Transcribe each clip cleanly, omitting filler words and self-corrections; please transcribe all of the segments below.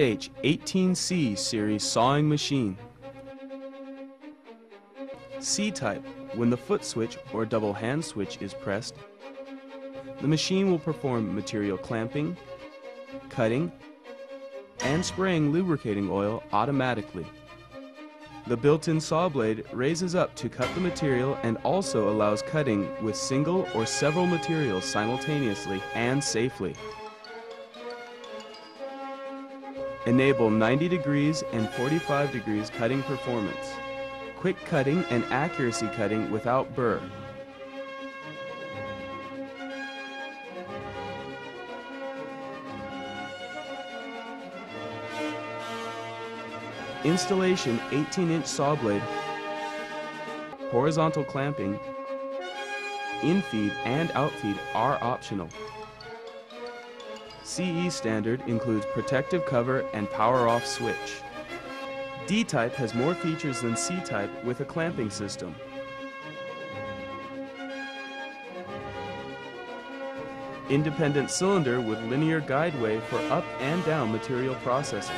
JIH-18C series sawing machine. C-type, when the foot switch or double hand switch is pressed, the machine will perform material clamping, cutting, and spraying lubricating oil automatically. The built-in saw blade raises up to cut the material and also allows cutting with single or several materials simultaneously and safely. Enable 90 degrees and 45 degrees cutting performance. Quick cutting and accuracy cutting without burr. Installation 18-inch saw blade, horizontal clamping, in-feed and out-feed are optional. CE standard includes protective cover and power-off switch. D-type has more features than C-type with a clamping system. Independent cylinder with linear guideway for up and down material processing.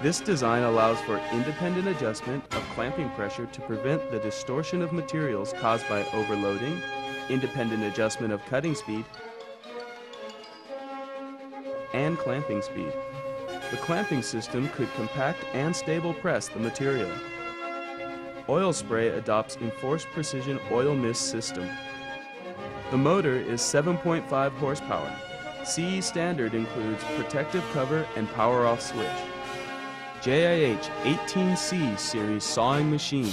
This design allows for independent adjustment of clamping pressure to prevent the distortion of materials caused by overloading, independent adjustment of cutting speed, and clamping speed. The clamping system could compact and stable press the material. Oil spray adopts enforced precision oil mist system. The motor is 7.5 horsepower. CE standard includes protective cover and power-off switch. JIH-18C series sawing machine.